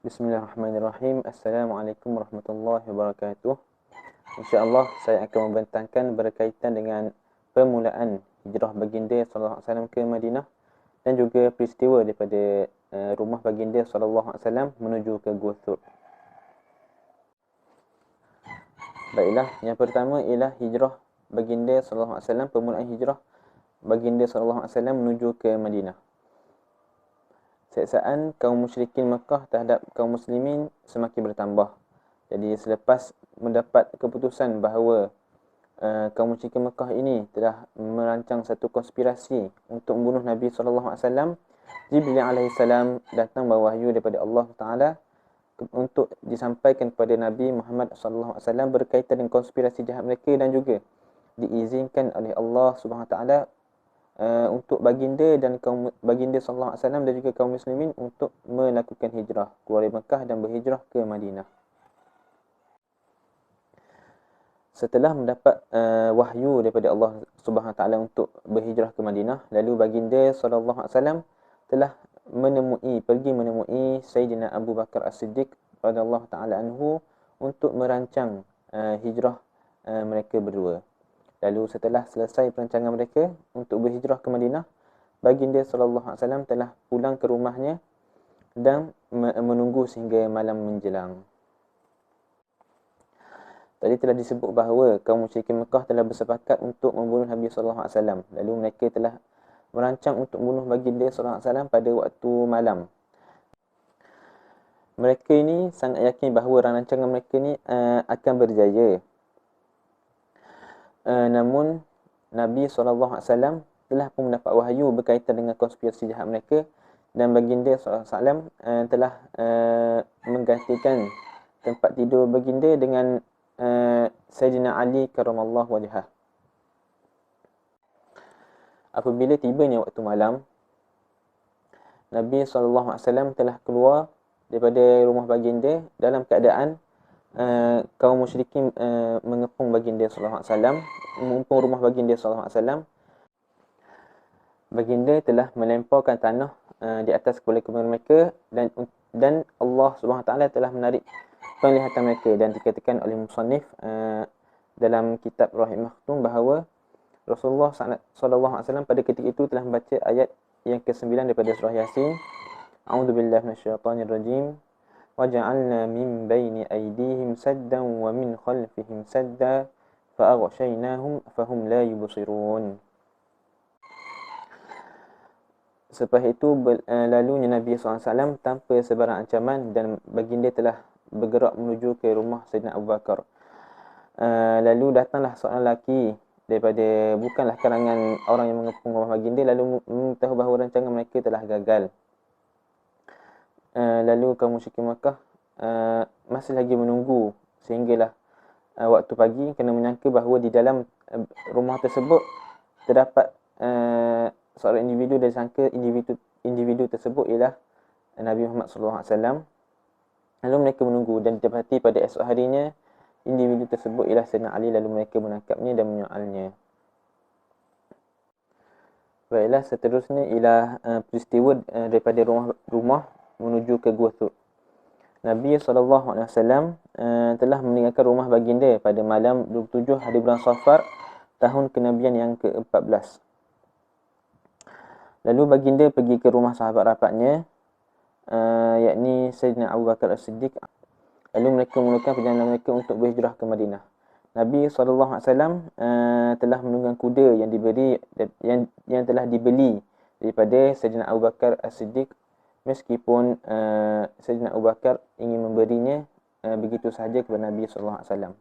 Bismillahirrahmanirrahim. Assalamualaikum warahmatullahi wabarakatuh. InsyaAllah saya akan membentangkan berkaitan dengan permulaan hijrah baginda sallallahu alaihi wasallam ke Madinah dan juga peristiwa daripada rumah baginda sallallahu alaihi wasallam menuju ke Gua Thur. Baiklah, yang pertama ialah hijrah baginda sallallahu alaihi wasallam, permulaan hijrah baginda sallallahu alaihi wasallam menuju ke Madinah. Seksaan kaum musyrikin Mekah terhadap kaum muslimin semakin bertambah. Jadi selepas mendapat keputusan bahawa kaum musyrikin Mekah ini telah merancang satu konspirasi untuk membunuh Nabi SAW, Jibril AS datang bawa wahyu daripada Allah Ta'ala untuk disampaikan kepada Nabi Muhammad SAW berkaitan dengan konspirasi jahat mereka, dan juga diizinkan oleh Allah SWT untuk baginda dan kaum baginda sallallahu alaihi wasallam dan juga kaum muslimin untuk melakukan hijrah keluar dari Mekah dan berhijrah ke Madinah. Setelah mendapat wahyu daripada Allah Subhanahu taala untuk berhijrah ke Madinah, lalu baginda sallallahu alaihi wasallam telah pergi menemui Sayyidina Abu Bakar As-Siddiq radhiyallahu taala anhu untuk merancang hijrah mereka berdua. Lalu setelah selesai perancangan mereka untuk berhijrah ke Madinah, baginda sallallahu alaihi wasallam telah pulang ke rumahnya dan menunggu sehingga malam menjelang. Tadi telah disebut bahawa kaum musyrikin Mekah telah bersepakat untuk membunuh Nabi sallallahu alaihi wasallam. Lalu mereka telah merancang untuk membunuh baginda sallallahu alaihi wasallam pada waktu malam. Mereka ini sangat yakin bahawa rancangan mereka ini akan berjaya. Namun Nabi SAW telah pun mendapat wahyu berkaitan dengan konspirasi jahat mereka, dan baginda SAW telah menggantikan tempat tidur baginda dengan Sayyidina Ali karamallahu wajhah. Apabila tibanya waktu malam, Nabi SAW telah keluar daripada rumah baginda dalam keadaan kaum musyrikin mengepung baginda sallallahu alaihi wasallam, mengepung rumah baginda sallallahu alaihi wasallam. Baginda telah melemparkan tanah di atas kepala mereka, dan Allah Subhanahu taala telah menarik penglihatan mereka, dan dikatakan oleh musannif dalam kitab Rahim Maktum bahawa Rasulullah sallallahu alaihi wasallam pada ketika itu telah membaca ayat yang ke-9 daripada surah Yasin. A'udzubillahi minasyaitonirrajim. وَجَعَلْنَا مِنْ بَيْنِ أَيْدِيهِمْ سَدًّا وَمِنْ خَلْفِهِمْ سَدًّا فَأَغْشَيْنَاهُمْ فَهُمْ لَا يُبْصِرُونَ. Selepas itu lalunya Nabi SAW tanpa sebarang ancaman, dan baginda telah bergerak menuju ke rumah Sayyidina Abu Bakar. Lalu datanglah seorang lelaki daripada bukanlah kalangan orang yang mengepung rumah baginda, lalu mengetahui bahawa rancangan mereka telah gagal. Lalu kaum musyrikin Makkah masih lagi menunggu sehinggalah waktu pagi, kerana menyangka bahawa di dalam rumah tersebut terdapat seorang individu, dan sangka individu tersebut ialah Nabi Muhammad SAW. Lalu mereka menunggu, dan didapati pada esok harinya individu tersebut ialah Sayyidina Ali. Lalu mereka menangkapnya dan menyoalnya. Baiklah, seterusnya ialah peristiwa daripada rumah menuju ke Gua Thur. Nabi SAW telah meninggalkan rumah baginda pada malam 27 hari bulan Safar tahun kenabian yang ke-14. Lalu baginda pergi ke rumah sahabat rapatnya, yakni Sayyidina Abu Bakar As-Siddiq. Lalu mereka memulakan perjalanan mereka untuk berhijrah ke Madinah. Nabi SAW telah menunggang kuda yang telah dibeli daripada Sayyidina Abu Bakar As-Siddiq, meskipun Sayyidina Abu Bakar ingin memberinya begitu sahaja kepada Nabi SAW.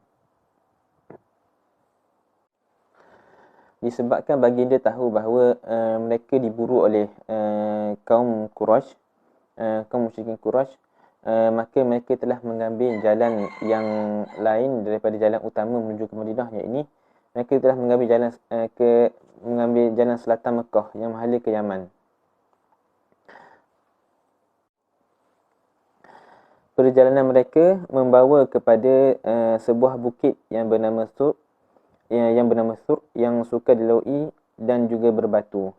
Disebabkan baginda tahu bahawa mereka diburu oleh kaum Quraisy, kaum musyrikin Quraisy, maka mereka telah mengambil jalan yang lain daripada jalan utama menuju ke Madinah, yakni mereka telah mengambil jalan selatan Mekah yang menghala ke Yaman. Perjalanan mereka membawa kepada sebuah bukit yang bernama Thur, yang suka dilalui dan juga berbatu.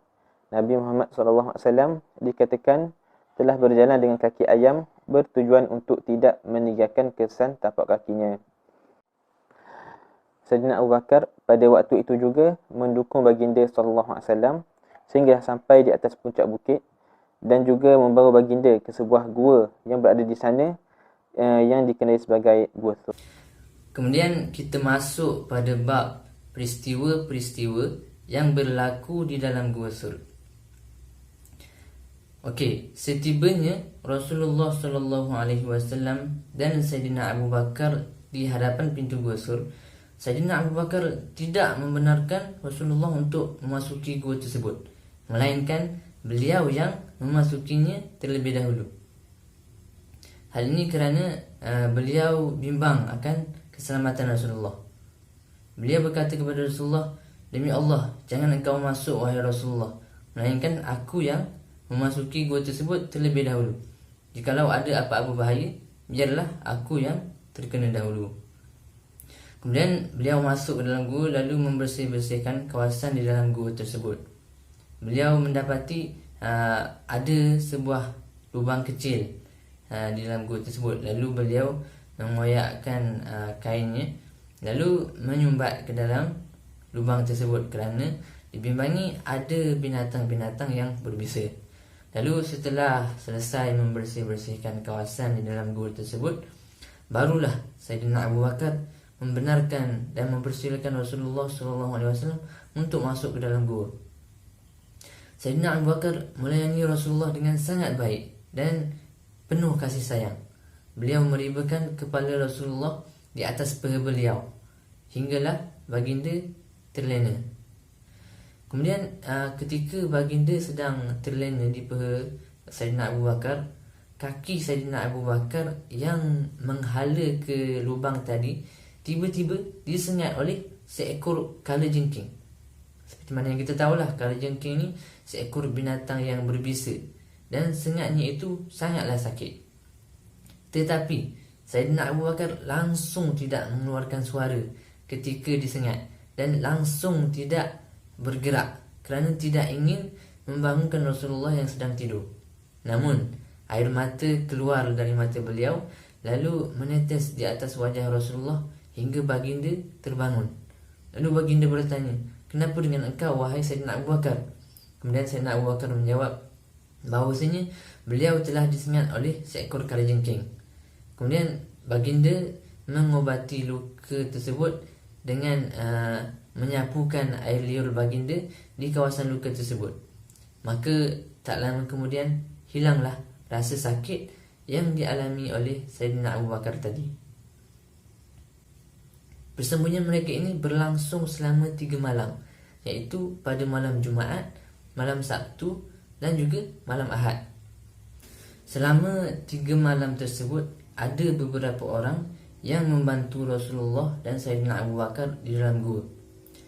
Nabi Muhammad SAW dikatakan telah berjalan dengan kaki ayam bertujuan untuk tidak meninggalkan kesan tapak kakinya. Sayyidina Abu Bakar pada waktu itu juga mendukung baginda SAW sehingga sampai di atas puncak bukit dan juga membawa baginda ke sebuah gua yang berada di sana yang dikenali sebagai Gua Thur. Kemudian kita masuk pada bab peristiwa-peristiwa yang berlaku di dalam Gua Thur. Okey, setibanya Rasulullah SAW dan Sayyidina Abu Bakar di hadapan pintu Gua Thur, Sayyidina Abu Bakar tidak membenarkan Rasulullah untuk memasuki gua tersebut, melainkan beliau yang memasukinya terlebih dahulu. Hal ini kerana beliau bimbang akan keselamatan Rasulullah. Beliau berkata kepada Rasulullah, "Demi Allah, jangan engkau masuk wahai Rasulullah, melainkan aku yang memasuki gua tersebut terlebih dahulu. Jikalau ada apa-apa bahaya, biarlah aku yang terkena dahulu." Kemudian beliau masuk ke dalam gua lalu membersih-bersihkan kawasan di dalam gua tersebut. Beliau mendapati ada sebuah lubang kecil di dalam gua tersebut. Lalu beliau mengoyakkan kainnya lalu menyumbat ke dalam lubang tersebut kerana dibimbangi ada binatang-binatang yang berbisa. Lalu setelah selesai membersih-bersihkan kawasan di dalam gua tersebut, barulah Sayyidina Abu Bakar membenarkan dan mempersilakan Rasulullah SAW untuk masuk ke dalam gua. Sayyidina Abu Bakar melayani Rasulullah dengan sangat baik dan penuh kasih sayang. Beliau meribakan kepala Rasulullah di atas paha beliau hinggalah baginda terlena. Kemudian ketika baginda sedang terlena di paha Sayyidina Abu Bakar, kaki Sayyidina Abu Bakar yang menghala ke lubang tadi tiba-tiba disengat oleh seekor kalajengking. Seperti mana yang kita tahulah, kalajengking ni seekor binatang yang berbisa dan sengatnya itu sangatlah sakit. Tetapi Sayyidina Abu Bakar langsung tidak mengeluarkan suara ketika disengat dan langsung tidak bergerak kerana tidak ingin membangunkan Rasulullah yang sedang tidur. Namun air mata keluar dari mata beliau lalu menetes di atas wajah Rasulullah hingga baginda terbangun. Lalu baginda bertanya, "Kenapa dengan engkau wahai Sayyidina Abu Bakar?" Kemudian Sayyidina Abu Bakar menjawab bahawasanya beliau telah disengat oleh seekor kalajengking. Kemudian baginda mengobati luka tersebut dengan menyapukan air liur baginda di kawasan luka tersebut. Maka tak lama kemudian hilanglah rasa sakit yang dialami oleh Sayyidina Abu Bakar tadi. Persembunyian mereka ini berlangsung selama 3 malam, iaitu pada malam Jumaat, malam Sabtu dan juga malam Ahad. Selama 3 malam tersebut, ada beberapa orang yang membantu Rasulullah dan Sayyidina Abu Bakar di dalam gua.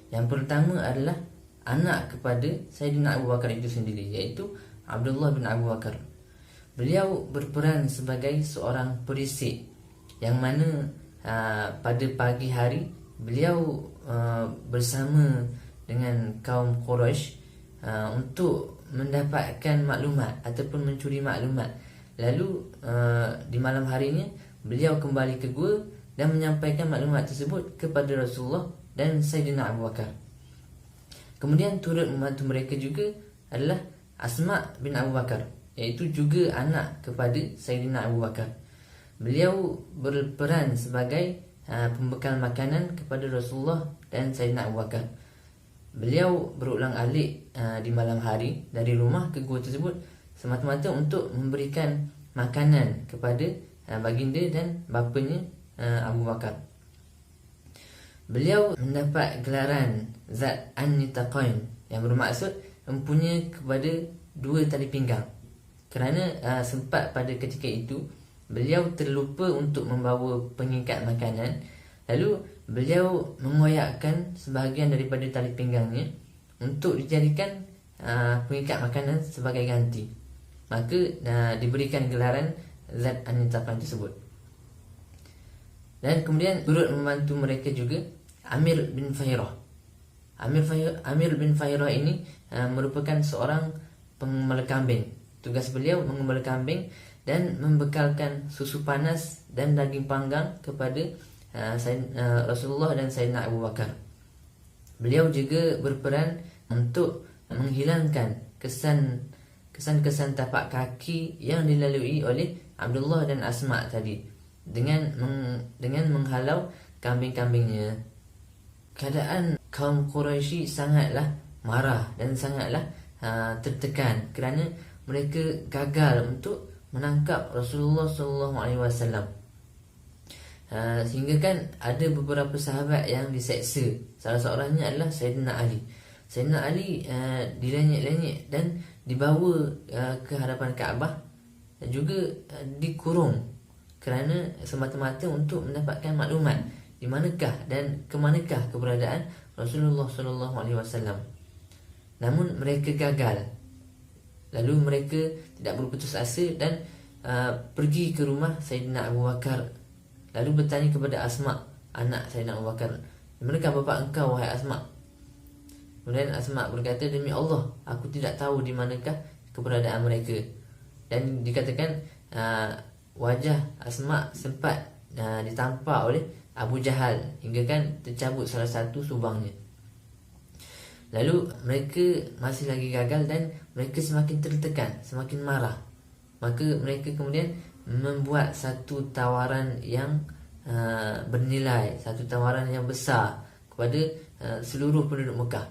Yang pertama adalah anak kepada Sayyidina Abu Bakar itu sendiri, iaitu Abdullah bin Abu Bakar. Beliau berperan sebagai seorang perisik, yang mana pada pagi hari beliau bersama dengan kaum Quraisy untuk mendapatkan maklumat ataupun mencuri maklumat. Lalu di malam harinya beliau kembali ke gua dan menyampaikan maklumat tersebut kepada Rasulullah dan Sayyidina Abu Bakar. Kemudian turut membantu mereka juga adalah Asma bin Abu Bakar, iaitu juga anak kepada Sayyidina Abu Bakar. Beliau berperan sebagai pembekal makanan kepada Rasulullah dan Sayyidina Abu Bakar. Beliau berulang-alik di malam hari dari rumah ke gua tersebut semata-mata untuk memberikan makanan kepada baginda dan bapanya Abu Bakar. Beliau mendapat gelaran Zat An-Nitaqain yang bermaksud mempunyai kepada 2 tali pinggang. Kerana sempat pada ketika itu beliau terlupa untuk membawa pengikat makanan. Lalu beliau mengoyakkan sebahagian daripada tali pinggangnya untuk dijadikan pengikat makanan sebagai ganti. Maka diberikan gelaran Zat An-Nitaqain tersebut. Dan kemudian turut membantu mereka juga Amir bin Fahirah. Amir bin Fahirah ini merupakan seorang pengembala kambing. Tugas beliau mengembala kambing dan membekalkan susu panas dan daging panggang kepada Rasulullah dan Sayyidina Abu Bakar. Beliau juga berperan untuk menghilangkan kesan-kesan tapak kaki yang dilalui oleh Abdullah dan Asma tadi dengan menghalau kambing-kambingnya. Keadaan kaum Quraisy sangatlah marah dan sangatlah tertekan kerana mereka gagal untuk menangkap Rasulullah SAW. Sehingga kan ada beberapa sahabat yang diseksa. Salah seorangnya adalah Sayyidina Ali. Sayyidina Ali dilenyek-lenyek dan dibawa ke hadapan Kaabah dan juga dikurung kerana semata-mata untuk mendapatkan maklumat di manakah dan ke manakah keberadaan Rasulullah SAW. Namun mereka gagal. Lalu mereka tidak berputus asa dan pergi ke rumah Sayyidina Abu Bakar. Lalu bertanya kepada Asma, anak Sayyidina Abu Bakar, "Manakah bapa engkau, wahai Asma?" Kemudian Asma berkata, "Demi Allah, aku tidak tahu di manakah keberadaan mereka." Dan dikatakan wajah Asma sempat ditampak oleh Abu Jahal hingga kan tercabut salah satu subangnya. Lalu mereka masih lagi gagal dan mereka semakin tertekan, semakin marah. Maka mereka kemudian membuat satu tawaran yang bernilai, satu tawaran yang besar kepada seluruh penduduk Mekah,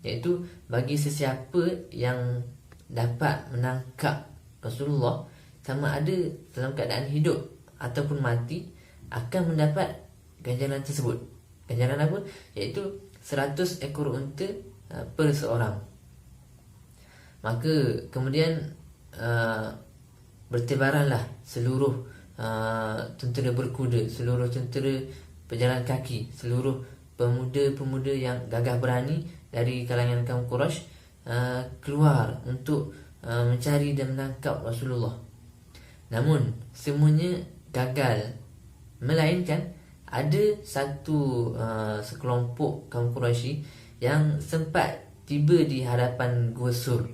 iaitu bagi sesiapa yang dapat menangkap Rasulullah, sama ada dalam keadaan hidup ataupun mati, akan mendapat ganjaran tersebut. Ganjaran apa? Iaitu 100 ekor unta per seorang. Maka kemudian bertebaranlah seluruh tentera berkuda, seluruh tentera berjalan kaki, seluruh pemuda-pemuda yang gagah berani dari kalangan kaum Quraisy keluar untuk mencari dan menangkap Rasulullah. Namun semuanya gagal, melainkan ada satu sekelompok kaum Quraisy yang sempat tiba di hadapan Gua Sur.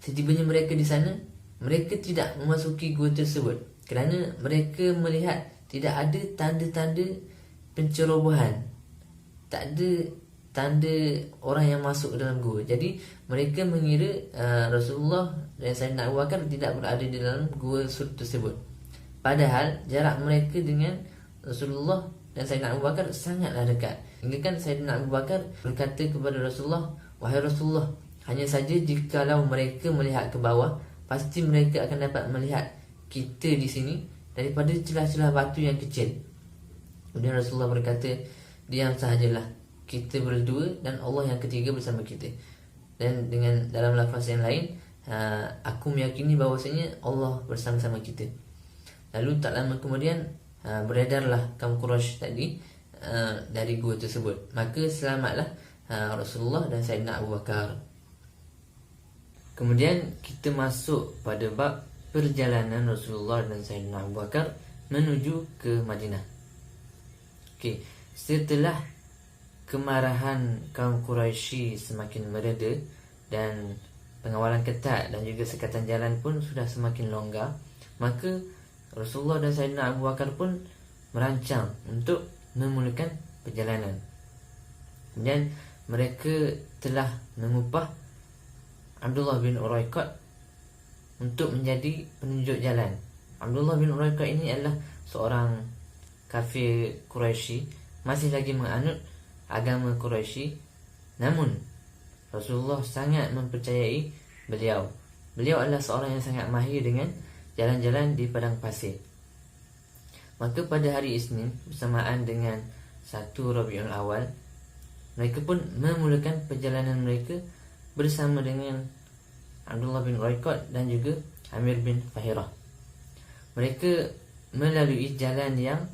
Setibanya mereka di sana, mereka tidak memasuki gua tersebut kerana mereka melihat tidak ada tanda-tanda pencerobohan, tak ada tanda orang yang masuk dalam gua. Jadi mereka mengira Rasulullah dan Sayyidina Abu Bakar tidak berada di dalam gua Sur tersebut. Padahal jarak mereka dengan Rasulullah dan Sayyidina Abu Bakar sangatlah dekat. Hingga kan Sayyidina Abu Bakar berkata kepada Rasulullah, "Wahai Rasulullah, hanya saja jikalau mereka melihat ke bawah, pasti mereka akan dapat melihat kita di sini daripada celah-celah batu yang kecil." Kemudian Rasulullah berkata, "Diam sahajalah, kita berdua dan Allah yang ketiga bersama kita." Dan dengan dalam lafaz yang lain, aku meyakini bahawasanya Allah bersama-sama kita. Lalu tak lama kemudian beredarlah kaum Quraisy tadi dari gua tersebut. Maka selamatlah Rasulullah dan Sayyidina Abu Bakar. Kemudian kita masuk pada bab perjalanan Rasulullah dan Sayyidina Abu Bakar menuju ke Madinah. Okey, setelah kemarahan kaum Quraisy semakin mereda dan pengawalan ketat dan juga sekatan jalan pun sudah semakin longgar, maka Rasulullah dan Sayyidina Abu Bakar pun merancang untuk memulakan perjalanan. Kemudian mereka telah mengupah Abdullah bin Uraiqat untuk menjadi penunjuk jalan. Abdullah bin Uraiqat ini adalah seorang kafir Quraisy, masih lagi menganut agama Quraisy. Namun Rasulullah sangat mempercayai beliau. Beliau adalah seorang yang sangat mahir dengan jalan-jalan di padang pasir. Maka pada hari Isnin bersamaan dengan 1 Rabiul Awal, mereka pun memulakan perjalanan mereka bersama dengan Abdullah bin Uraiqat dan juga Amir bin Fahirah. Mereka melalui jalan yang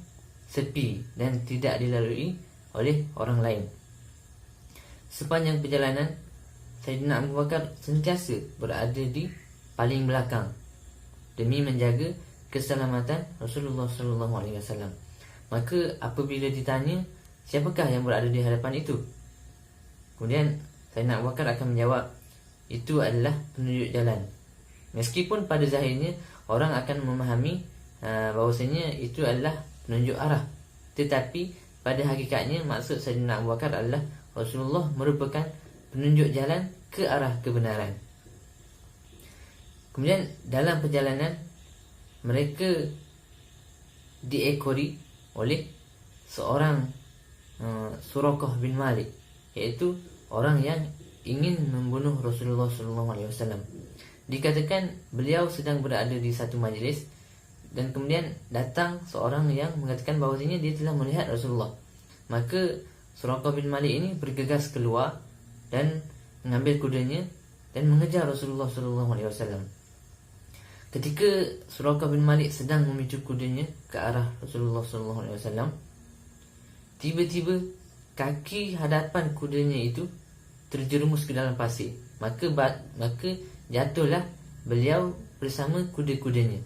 sepi dan tidak dilalui oleh orang lain. Sepanjang perjalanan, Sayyidina Abu Bakar sentiasa berada di paling belakang demi menjaga keselamatan Rasulullah SAW. Maka apabila ditanya siapakah yang berada di hadapan itu, kemudian Sayyidina Abu Bakar akan menjawab, itu adalah penunjuk jalan. Meskipun pada zahirnya orang akan memahami bahwasanya itu adalah penunjuk arah. Tetapi pada hakikatnya maksud Sayyidina Abu Bakar adalah Rasulullah merupakan penunjuk jalan ke arah kebenaran. Kemudian dalam perjalanan mereka diekori oleh seorang Suraqah bin Malik, iaitu orang yang ingin membunuh Rasulullah SAW. Dikatakan beliau sedang berada di satu majlis dan kemudian datang seorang yang mengatakan bahawasanya dia telah melihat Rasulullah. Maka Suraqah bin Malik ini bergegas keluar dan mengambil kudanya dan mengejar Rasulullah SAW. Ketika Suraqah bin Malik sedang memicu kudanya ke arah Rasulullah SAW, tiba-tiba kaki hadapan kudanya itu terjerumus ke dalam pasir. Maka jatuhlah beliau bersama kuda-kudanya.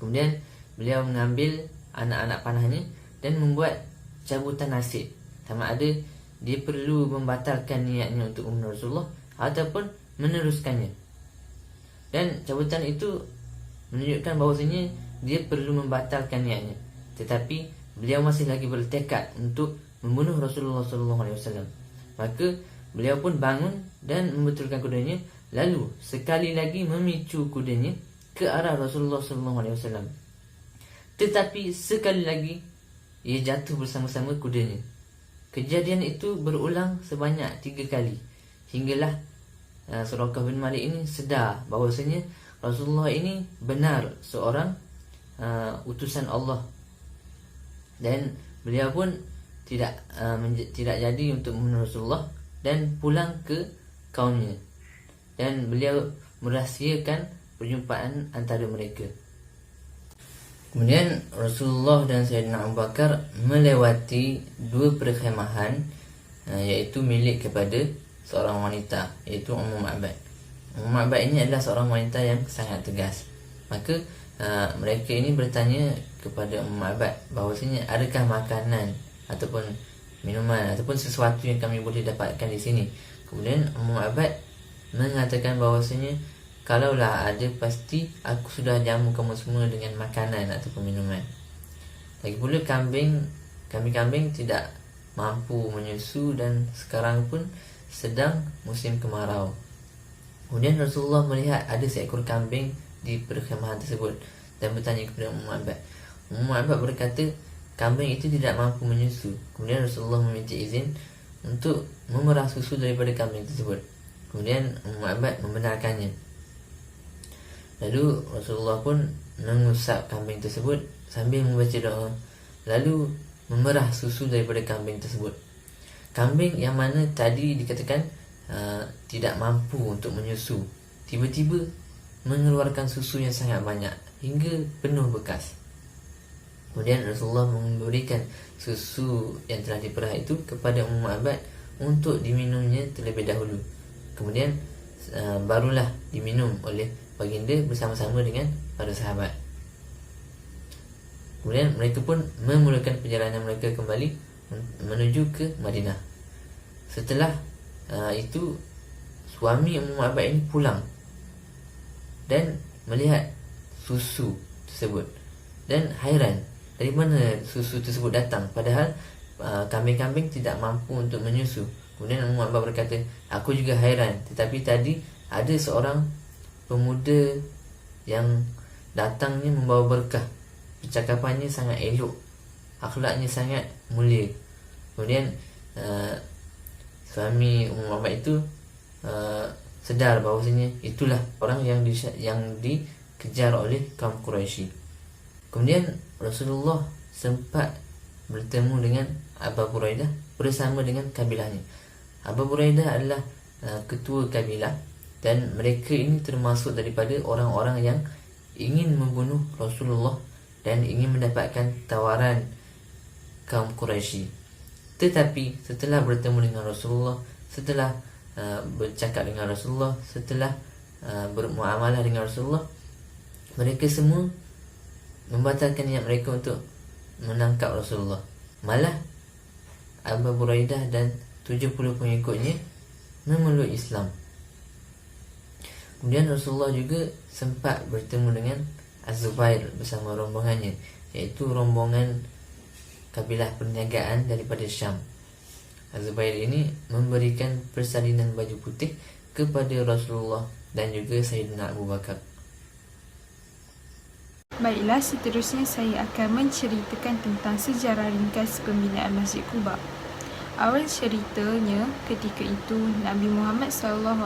Kemudian beliau mengambil anak-anak panahnya dan membuat cabutan nasib. Sama ada dia perlu membatalkan niatnya untuk membunuh Rasulullah ataupun meneruskannya. Dan cabutan itu menunjukkan bahawasanya dia perlu membatalkan niatnya. Tetapi beliau masih lagi bertekad untuk membunuh Rasulullah SAW. Maka beliau pun bangun dan membetulkan kudanya, lalu sekali lagi memicu kudanya ke arah Rasulullah SAW. Tetapi sekali lagi ia jatuh bersama-sama kudanya. Kejadian itu berulang sebanyak 3 kali. Hinggalah Suraqah bin Malik ini sedar bahawasanya Rasulullah ini benar seorang utusan Allah. Dan beliau pun tidak jadi untuk membunuh Rasulullah dan pulang ke kaumnya. Dan beliau merahsiakan perjumpaan antara mereka. Kemudian Rasulullah dan Sayyidina Abu Bakar melewati 2 perkhemahan, iaitu milik kepada seorang wanita, iaitu Ummu Ma'bad. Ummu Ma'bad ini adalah seorang wanita yang sangat tegas. Maka mereka ini bertanya kepada Ummu Ma'bad bahawasanya adakah makanan ataupun minuman ataupun sesuatu yang kami boleh dapatkan di sini. Kemudian Ummu Ma'bad mengatakan bahawasanya kalaulah ada, pasti aku sudah jamu kamu semua dengan makanan ataupun minuman. Lagi pula kambing tidak mampu menyusu dan sekarang pun sedang musim kemarau. Kemudian Rasulullah melihat ada seekor kambing di perkhemahan tersebut dan bertanya kepada Ummu Ma'bad. Ummu Ma'bad berkata kambing itu tidak mampu menyusu. Kemudian Rasulullah meminta izin untuk memerah susu daripada kambing tersebut. Kemudian Ummu Ma'bad membenarkannya. Lalu Rasulullah pun mengusap kambing tersebut sambil membaca doa, lalu memerah susu daripada kambing tersebut. Kambing yang mana tadi dikatakan tidak mampu untuk menyusu, tiba-tiba mengeluarkan susu yang sangat banyak hingga penuh bekas. Kemudian Rasulullah memberikan susu yang telah diperah itu kepada Ummu Ma'bad untuk diminumnya terlebih dahulu. Kemudian barulah diminum oleh baginda bersama-sama dengan para sahabat. Kemudian mereka pun memulakan perjalanan mereka kembali menuju ke Madinah. Setelah itu suami Ummu Ma'bad ini pulang dan melihat susu tersebut dan hairan dari mana susu tersebut datang, padahal kambing-kambing tidak mampu untuk menyusu. Kemudian Ummu Ma'bad berkata, aku juga hairan, tetapi tadi ada seorang pemuda yang datangnya membawa berkah, percakapannya sangat elok, akhlaknya sangat mulia. Kemudian suami Ummu Ma'bad itu sedar bahawasanya itulah orang yang dikejar oleh kaum Quraisy. Kemudian Rasulullah sempat bertemu dengan Abu Buraidah bersama dengan kabilahnya. Abu Buraidah adalah ketua kabilah dan mereka ini termasuk daripada orang-orang yang ingin membunuh Rasulullah dan ingin mendapatkan tawaran kaum Quraisy. Tetapi setelah bertemu dengan Rasulullah, setelah bercakap dengan Rasulullah, setelah bermuamalah dengan Rasulullah, mereka semua membatalkan niat mereka untuk menangkap Rasulullah. Malah Abu Buraidah dan 70 pengikutnya memeluk Islam. Kemudian Rasulullah juga sempat bertemu dengan Az-Zubair bersama rombongannya, yaitu rombongan kabilah perniagaan daripada Syam. Az-Zubair ini memberikan persalinan baju putih kepada Rasulullah dan juga Sayyidina Abu Bakar. Baiklah, seterusnya saya akan menceritakan tentang sejarah ringkas pembinaan Masjid Quba. Awal ceritanya, ketika itu Nabi Muhammad SAW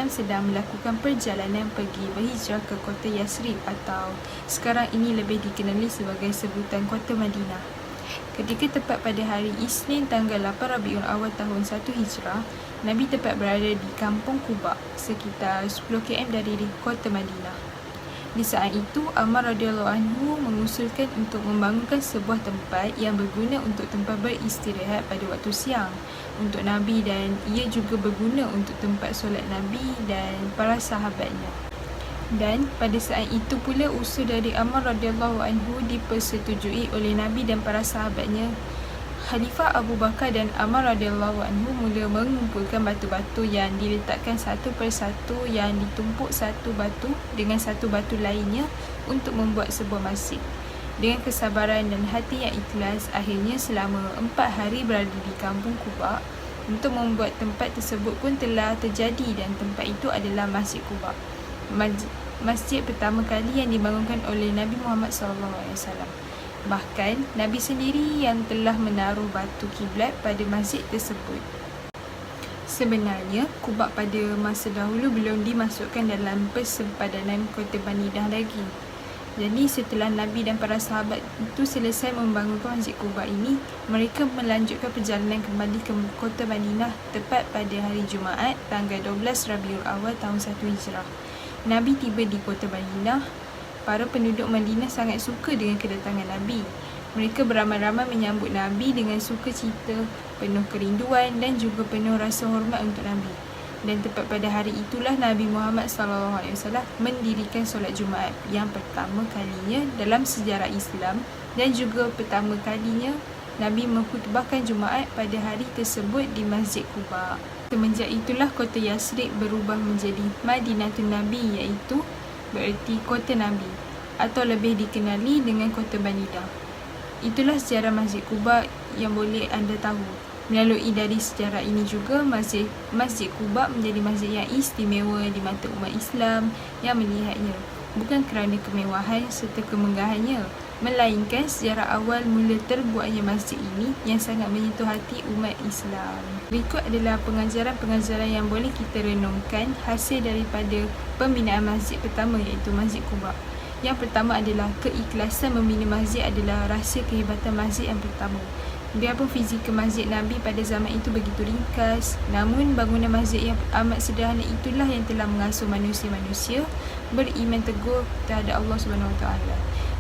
sedang melakukan perjalanan pergi berhijrah ke kota Yasrib atau sekarang ini lebih dikenali sebagai sebutan kota Madinah. Ketika tepat pada hari Isnin tanggal 8 Rabiul Awal tahun 1 Hijrah, Nabi tepat berada di kampung Quba, sekitar 10 km dari kota Madinah. Di saat itu, Ammar radhiyallahu anhu mengusulkan untuk membangunkan sebuah tempat yang berguna untuk tempat beristirahat pada waktu siang untuk Nabi, dan ia juga berguna untuk tempat solat Nabi dan para sahabatnya. Dan pada saat itu pula usul dari Ammar radhiyallahu anhu dipersetujui oleh Nabi dan para sahabatnya. Khalifah Abu Bakar dan Ammar radhiyallahu anhu mula mengumpulkan batu-batu yang diletakkan satu persatu, yang ditumpuk satu batu dengan satu batu lainnya untuk membuat sebuah masjid. Dengan kesabaran dan hati yang ikhlas, akhirnya selama 4 hari berada di kampung Quba untuk membuat tempat tersebut pun telah terjadi, dan tempat itu adalah Masjid Quba, masjid pertama kali yang dibangunkan oleh Nabi Muhammad SAW. Bahkan Nabi sendiri yang telah menaruh batu kiblat pada masjid tersebut. Sebenarnya Quba pada masa dahulu belum dimasukkan dalam persempadanan kota Madinah lagi. Jadi setelah Nabi dan para sahabat itu selesai membangunkan Masjid Quba ini, mereka melanjutkan perjalanan kembali ke kota Madinah tepat pada hari Jumaat tanggal 12 Rabiul Awal tahun 1 Hijrah. Nabi tiba di kota Madinah. Para penduduk Madinah sangat suka dengan kedatangan Nabi. Mereka beramai-ramai menyambut Nabi dengan sukacita, penuh kerinduan dan juga penuh rasa hormat untuk Nabi. Dan tepat pada hari itulah Nabi Muhammad SAW mendirikan solat Jumaat yang pertama kalinya dalam sejarah Islam, dan juga pertama kalinya Nabi mengkhutbahkan Jumaat pada hari tersebut di Masjid Quba. Semenjak itulah kota Yasrib berubah menjadi Madinatul Nabi, iaitu bererti kota Nabi, atau lebih dikenali dengan kota Madinah. Itulah sejarah Masjid Quba yang boleh anda tahu. Melalui dari sejarah ini juga, Masjid Quba menjadi masjid yang istimewa di mata umat Islam yang melihatnya, bukan kerana kemewahan serta kemegahannya, melainkan sejarah awal mula terbuatnya masjid ini yang sangat menyentuh hati umat Islam. Berikut adalah pengajaran-pengajaran yang boleh kita renungkan hasil daripada pembinaan masjid pertama, iaitu Masjid Quba. Yang pertama adalah keikhlasan membina masjid adalah rahsia kehebatan masjid yang pertama. Biarpun fizikal masjid Nabi pada zaman itu begitu ringkas, namun bangunan masjid yang amat sederhana itulah yang telah mengasuh manusia-manusia beriman teguh terhadap Allah SWT.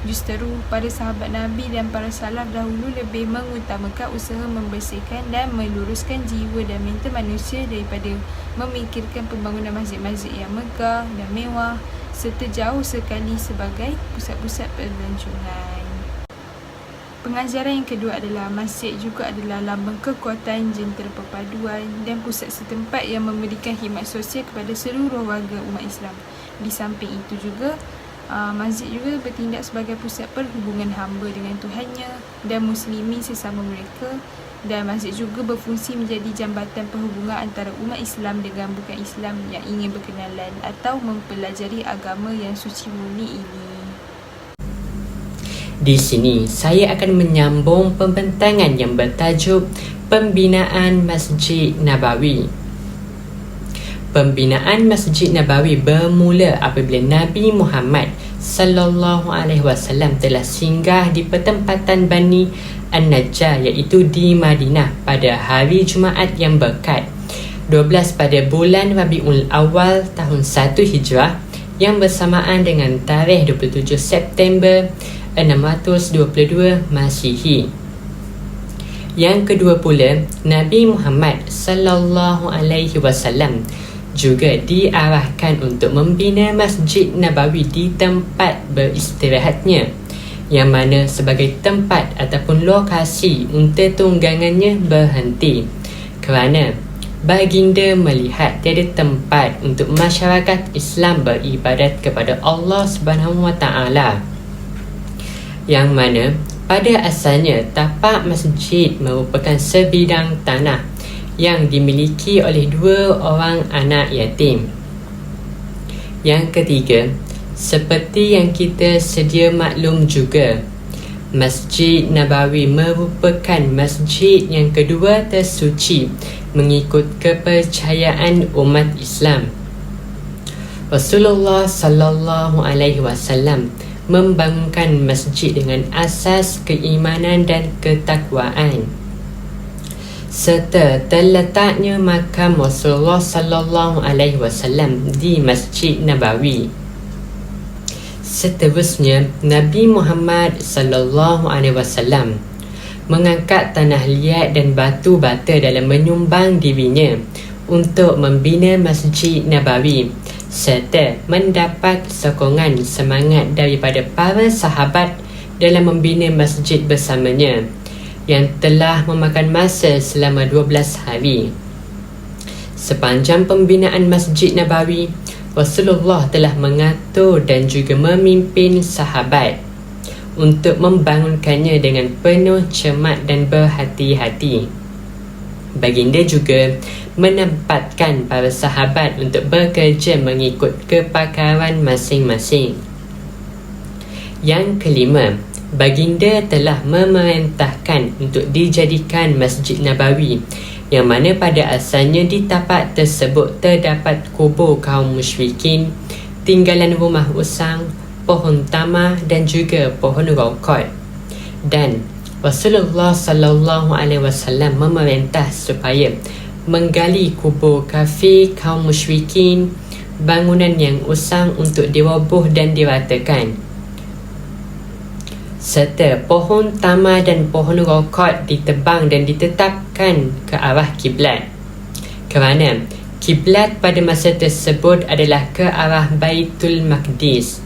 Justeru para sahabat Nabi dan para salaf dahulu lebih mengutamakan usaha membersihkan dan meluruskan jiwa dan mental manusia daripada memikirkan pembangunan masjid-masjid yang megah dan mewah serta jauh sekali sebagai pusat-pusat pelancongan. Pengajaran yang kedua adalah masjid juga adalah lambang kekuatan, jentera perpaduan dan pusat setempat yang memberikan khidmat sosial kepada seluruh warga umat Islam. Di samping itu juga, masjid juga bertindak sebagai pusat perhubungan hamba dengan Tuhannya dan muslimin sesama mereka, dan masjid juga berfungsi menjadi jambatan perhubungan antara umat Islam dengan bukan Islam yang ingin berkenalan atau mempelajari agama yang suci murni ini. Di sini saya akan menyambung pembentangan yang bertajuk Pembinaan Masjid Nabawi. Pembinaan Masjid Nabawi bermula apabila Nabi Muhammad sallallahu alaihi wasallam telah singgah di pertempatan Bani An-Najjar, iaitu di Madinah pada hari Jumaat yang berkat 12 pada bulan Rabiul Awal tahun 1 Hijrah yang bersamaan dengan tarikh 27 September 622 Masihi. Yang kedua pula, Nabi Muhammad sallallahu alaihi wasallam juga diarahkan untuk membina Masjid Nabawi di tempat beristirahatnya, yang mana sebagai tempat ataupun lokasi untuk tunggangannya berhenti, kerana baginda melihat tiada tempat untuk masyarakat Islam beribadat kepada Allah Subhanahu Wa Taala, yang mana pada asalnya tapak masjid merupakan sebidang tanah yang dimiliki oleh 2 orang anak yatim. Yang ketiga, seperti yang kita sedia maklum juga, Masjid Nabawi merupakan masjid yang kedua tersuci mengikut kepercayaan umat Islam. Rasulullah sallallahu alaihi wasallam membangunkan masjid dengan asas keimanan dan ketakwaan, serta terletaknya makam Rasulullah sallallahu alaihi wasallam di Masjid Nabawi. Seterusnya, Nabi Muhammad sallallahu alaihi wasallam mengangkat tanah liat dan batu bata dalam menyumbang dirinya untuk membina Masjid Nabawi, serta mendapat sokongan semangat daripada para sahabat dalam membina masjid bersamanya, yang telah memakan masa selama 12 hari. Sepanjang pembinaan Masjid Nabawi, Rasulullah telah mengatur dan juga memimpin sahabat untuk membangunkannya dengan penuh cermat dan berhati-hati. Baginda juga menempatkan para sahabat untuk bekerja mengikut kepakaran masing-masing. Yang kelima, baginda telah memerintahkan untuk dijadikan Masjid Nabawi, yang mana pada asalnya di tapak tersebut terdapat kubur kaum musyrikin, tinggalan rumah usang, pohon tamar dan juga pohon rokok. Dan Rasulullah sallallahu alaihi wasallam memerintah supaya menggali kubur kafir kaum musyrikin, bangunan yang usang untuk diroboh dan diratakan, serta pohon tamar dan pohon rokok ditebang dan ditetapkan ke arah kiblat, kerana kiblat pada masa tersebut adalah ke arah Baitul Maqdis.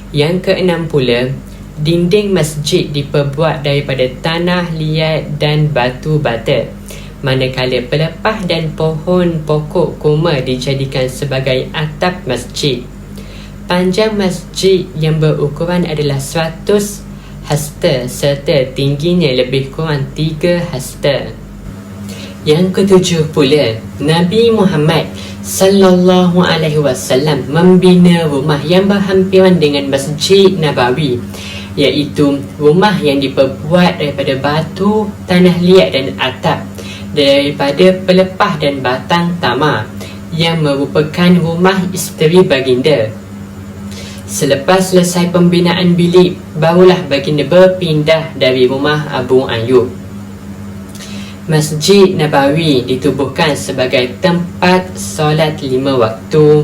Yang keenam pula, dinding masjid diperbuat daripada tanah liat dan batu bata, manakala pelepah dan pohon pokok kurma dijadikan sebagai atap masjid. Panjang masjid yang berukuran adalah 100 hasta serta tingginya lebih kurang 3 hasta. Yang ketujuh pula, Nabi Muhammad sallallahu alaihi wasallam membina rumah yang berhampiran dengan Masjid Nabawi, iaitu rumah yang diperbuat daripada batu, tanah liat dan atap, daripada pelepah dan batang tamar, yang merupakan rumah isteri baginda. Selepas selesai pembinaan bilik, barulah baginda berpindah dari rumah Abu Ayyub. Masjid Nabawi ditubuhkan sebagai tempat solat 5 waktu,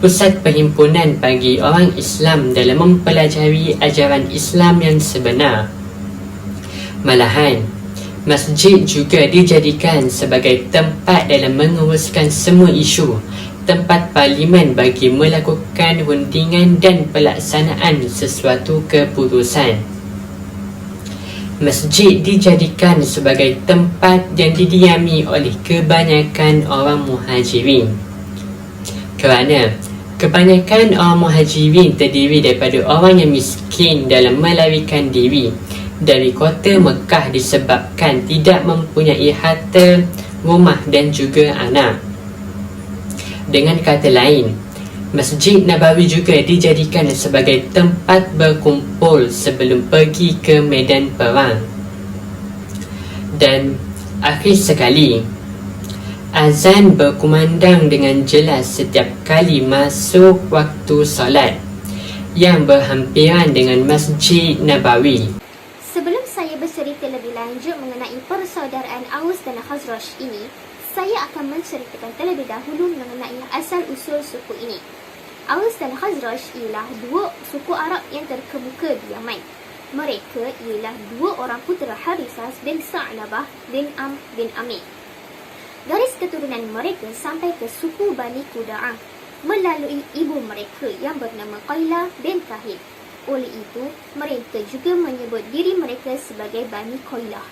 pusat perhimpunan bagi orang Islam dalam mempelajari ajaran Islam yang sebenar. Malahan, masjid juga dijadikan sebagai tempat dalam menguruskan semua isu, tempat parlimen bagi melakukan rundingan dan pelaksanaan sesuatu keputusan. Masjid dijadikan sebagai tempat yang didiami oleh kebanyakan orang muhajirin, kerana kebanyakan orang muhajirin terdiri daripada orang yang miskin dalam melarikan diri dari kota Mekah disebabkan tidak mempunyai harta, rumah dan juga anak. Dengan kata lain, Masjid Nabawi juga dijadikan sebagai tempat berkumpul sebelum pergi ke medan perang. Dan akhir sekali, azan berkumandang dengan jelas setiap kali masuk waktu solat yang berhampiran dengan Masjid Nabawi. Sebelum saya bercerita lebih lanjut mengenai persaudaraan Aus dan Khazraj ini, saya akan menceritakan terlebih dahulu mengenai asal-usul suku ini. Aus dan Khazraj ialah 2 suku Arab yang terkemuka di Yaman. Mereka ialah 2 orang putera Harisah bin Sa'labah bin Amr bin Amir. Garis keturunan mereka sampai ke suku Bani Quda'ah melalui ibu mereka yang bernama Qaylah bin Kahil. Oleh itu, mereka juga menyebut diri mereka sebagai Bani Qaylah.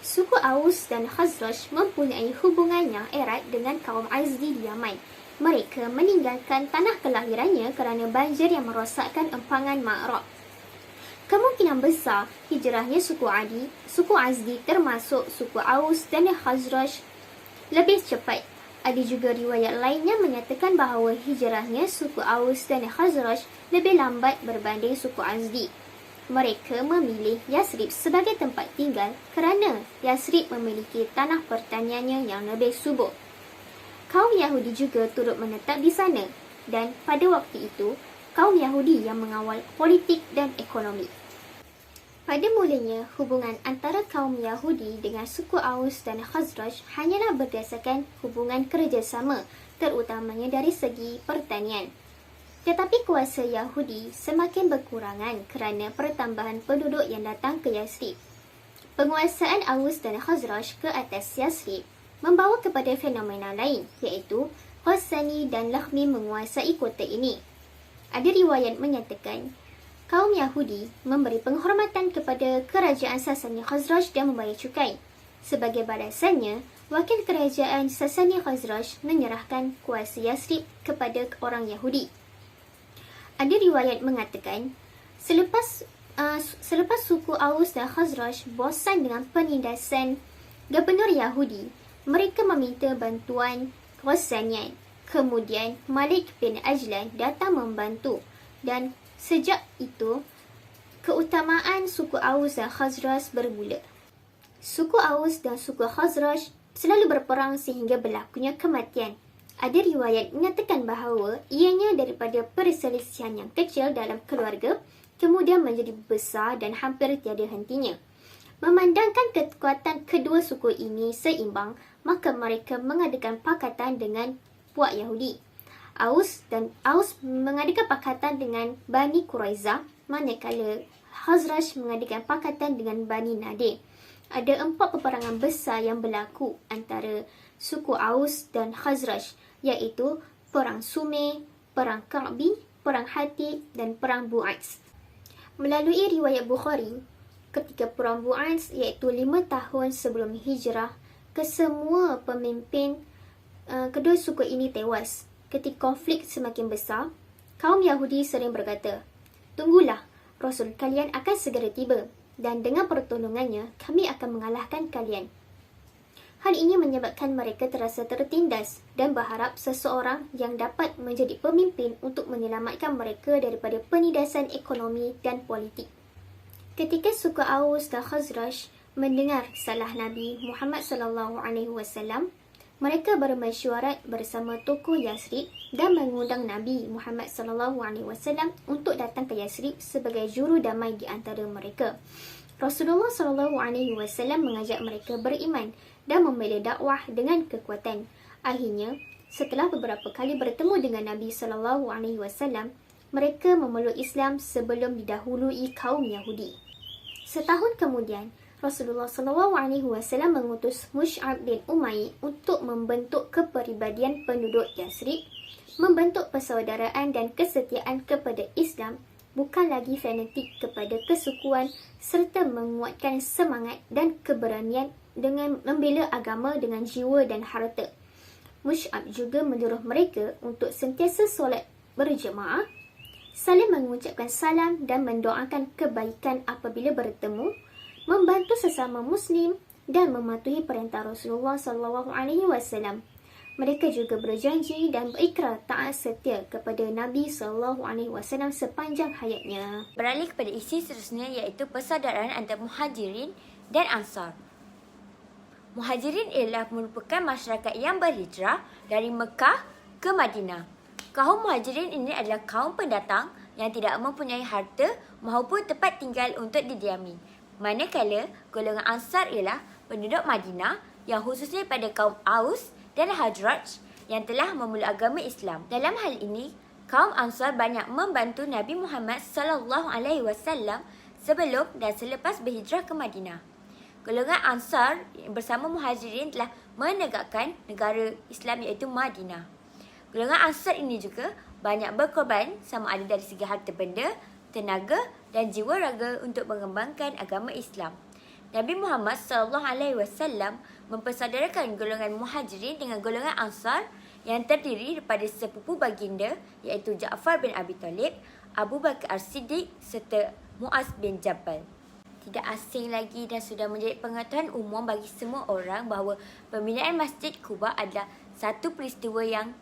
Suku Aus dan Khazraj mempunyai hubungan yang erat dengan kaum Azdi di Yaman. Mereka meninggalkan tanah kelahirannya kerana banjir yang merosakkan empangan Ma'rab. Kemungkinan besar hijrahnya suku Azdi termasuk suku Aus dan Khazraj lebih cepat. Ada juga riwayat lainnya menyatakan bahawa hijrahnya suku Aus dan Khazraj lebih lambat berbanding suku Azdi. Mereka memilih Yasrib sebagai tempat tinggal kerana Yasrib memiliki tanah pertaniannya yang lebih subur. Kaum Yahudi juga turut menetap di sana dan pada waktu itu, kaum Yahudi yang mengawal politik dan ekonomi. Pada mulanya, hubungan antara kaum Yahudi dengan suku Aus dan Khazraj hanyalah berdasarkan hubungan kerjasama, terutamanya dari segi pertanian. Tetapi kuasa Yahudi semakin berkurangan kerana pertambahan penduduk yang datang ke Yasrib. Penguasaan Aus dan Khazraj ke atas Yasrib membawa kepada fenomena lain, iaitu Ghassani dan Lakhmi menguasai kota ini. Ada riwayat menyatakan kaum Yahudi memberi penghormatan kepada kerajaan Sasani Khazraj dan membayar cukai. Sebagai balasannya, wakil kerajaan Sasani Khazraj menyerahkan kuasa Yasrib kepada orang Yahudi. Ada riwayat mengatakan, selepas suku Aus dan Khazraj bosan dengan penindasan gubernur Yahudi, mereka meminta bantuan Ghassanian. Kemudian Malik bin Ajlan datang membantu dan sejak itu keutamaan suku Aus dan Khazraj bermula. Suku Aus dan suku Khazraj selalu berperang sehingga berlakunya kematian. Ada riwayat menyatakan bahawa ianya daripada perselisihan yang kecil dalam keluarga kemudian menjadi besar dan hampir tiada hentinya. Memandangkan kekuatan kedua suku ini seimbang, maka mereka mengadakan pakatan dengan puak Yahudi. Aus mengadakan pakatan dengan Bani Quraizah, manakala Khazraj mengadakan pakatan dengan Bani Nadir. Ada 4 peperangan besar yang berlaku antara suku Aus dan Khazraj, iaitu Perang Sume, Perang Ka'bi, Perang Hati dan Perang Bu'ais. Melalui riwayat Bukhari, ketika Perang Bu'ais iaitu 5 tahun sebelum hijrah, kesemua pemimpin kedua suku ini tewas. Ketika konflik semakin besar, kaum Yahudi sering berkata, "Tunggulah, Rasul kalian akan segera tiba dan dengan pertolongannya kami akan mengalahkan kalian." Hal ini menyebabkan mereka terasa tertindas dan berharap seseorang yang dapat menjadi pemimpin untuk menyelamatkan mereka daripada penindasan ekonomi dan politik. Ketika suku Aus dan Khazraj mendengar salah Nabi Muhammad SAW, mereka bermesyuarat bersama tokoh Yasrib dan mengundang Nabi Muhammad SAW untuk datang ke Yasrib sebagai juru damai di antara mereka. Rasulullah SAW mengajak mereka beriman dan membela dakwah dengan kekuatan. Akhirnya, setelah beberapa kali bertemu dengan Nabi SAW, mereka memeluk Islam sebelum didahului kaum Yahudi. Setahun kemudian, Rasulullah SAW mengutus Mus'ab bin Umair untuk membentuk kepribadian penduduk Yasrib, membentuk persaudaraan dan kesetiaan kepada Islam, bukan lagi fanatik kepada kesukuan serta menguatkan semangat dan keberanian dengan membela agama dengan jiwa dan harta. Mus'ab juga menyuruh mereka untuk sentiasa solat berjemaah, saling mengucapkan salam dan mendoakan kebaikan apabila bertemu, membantu sesama Muslim dan mematuhi perintah Rasulullah SAW. Mereka juga berjanji dan berikrar taat setia kepada Nabi SAW sepanjang hayatnya. Beralih kepada isi seterusnya iaitu persaudaraan antara Muhajirin dan Ansar. Muhajirin ialah merupakan masyarakat yang berhijrah dari Mekah ke Madinah. Kaum Muhajirin ini adalah kaum pendatang yang tidak mempunyai harta maupun tempat tinggal untuk didiami. Manakala golongan Ansar ialah penduduk Madinah yang khususnya pada kaum Aus dan Khazraj yang telah memeluk agama Islam. Dalam hal ini, kaum Ansar banyak membantu Nabi Muhammad SAW sebelum dan selepas berhijrah ke Madinah. Golongan Ansar bersama Muhajirin telah menegakkan negara Islam iaitu Madinah. Golongan Ansar ini juga banyak berkorban sama ada dari segi harta benda, tenaga dan jiwa raga untuk mengembangkan agama Islam. Nabi Muhammad SAW mempersaudarakan golongan Muhajirin dengan golongan Ansar yang terdiri daripada sepupu baginda iaitu Ja'far bin Abi Talib, Abu Bakar As-Siddiq serta Muaz bin Jabal. Tidak asing lagi dan sudah menjadi pengetahuan umum bagi semua orang bahawa pembinaan Masjid Quba adalah satu peristiwa yang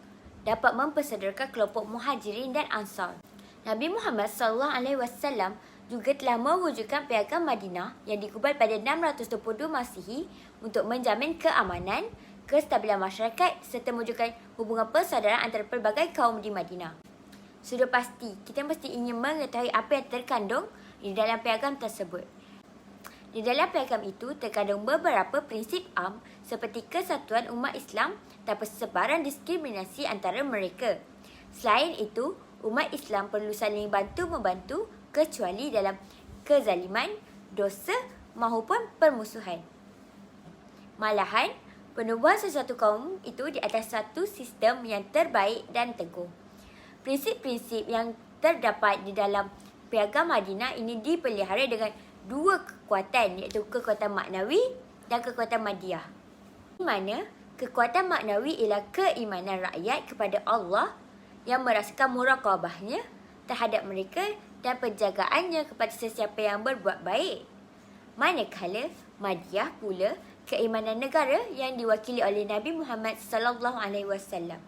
dapat mempersaudarakan kelompok Muhajirin dan Ansar. Nabi Muhammad SAW juga telah mewujudkan Piagam Madinah yang dikubal pada 622 Masihi untuk menjamin keamanan, kestabilan masyarakat serta mewujudkan hubungan persaudaraan antara pelbagai kaum di Madinah. Sudah pasti, kita mesti ingin mengetahui apa yang terkandung di dalam piagam tersebut. Di dalam piagam itu terkandung beberapa prinsip am seperti kesatuan umat Islam tanpa sebaran diskriminasi antara mereka. Selain itu, umat Islam perlu saling bantu-membantu kecuali dalam kezaliman, dosa maupun permusuhan. Malahan, penubuhan sesuatu kaum itu di atas satu sistem yang terbaik dan teguh. Prinsip-prinsip yang terdapat di dalam Piagam Madinah ini dipelihara dengan dua kekuatan iaitu kekuatan maknawi dan kekuatan madiyah. Di mana kekuatan maknawi ialah keimanan rakyat kepada Allah yang merasakan muraqabahnya terhadap mereka dan penjagaannya kepada sesiapa yang berbuat baik. Manakala madiyah pula keimanan negara yang diwakili oleh Nabi Muhammad SAW.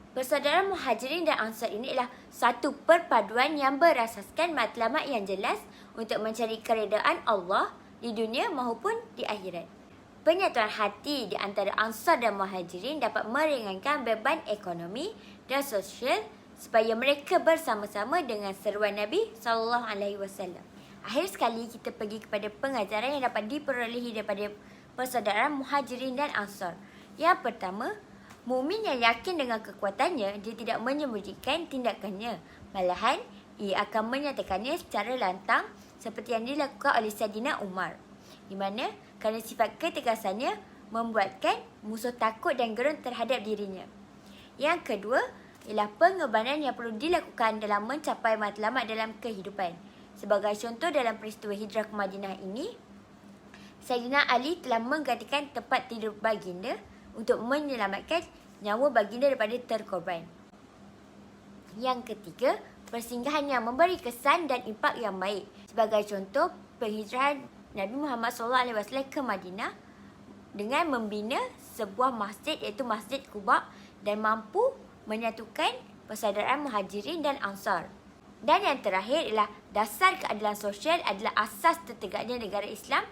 Persaudaraan Muhajirin dan Ansar ini adalah satu perpaduan yang berasaskan matlamat yang jelas untuk mencari keredaan Allah di dunia maupun di akhirat. Penyatuan hati di antara Ansar dan Muhajirin dapat meringankan beban ekonomi dan sosial supaya mereka bersama-sama dengan seruan Nabi SAW. Akhir sekali kita pergi kepada pengajaran yang dapat diperolehi daripada persaudaraan Muhajirin dan Ansar. Yang pertama, mukmin yang yakin dengan kekuatannya, dia tidak menyembunyikan tindakannya. Malahan, ia akan menyatakannya secara lantang seperti yang dilakukan oleh Saidina Umar. Di mana kerana sifat ketegasannya membuatkan musuh takut dan gerun terhadap dirinya. Yang kedua, ialah pengorbanan yang perlu dilakukan dalam mencapai matlamat dalam kehidupan. Sebagai contoh dalam peristiwa hijrah ke Madinah ini, Saidina Ali telah menggantikan tempat tidur baginda untuk menyelamatkan nyawa baginda daripada terkorban. Yang ketiga, persinggahan yang memberi kesan dan impak yang baik. Sebagai contoh, penghijrahan Nabi Muhammad SAW ke Madinah dengan membina sebuah masjid iaitu Masjid Quba dan mampu menyatukan persaudaraan Muhajirin dan Ansar. Dan yang terakhir ialah dasar keadilan sosial adalah asas tertegaknya negara Islam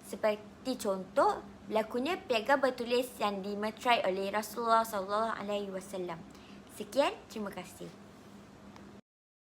seperti contoh berlakunya piagam bertulis yang dimeterai oleh Rasulullah SAW. Sekian, terima kasih.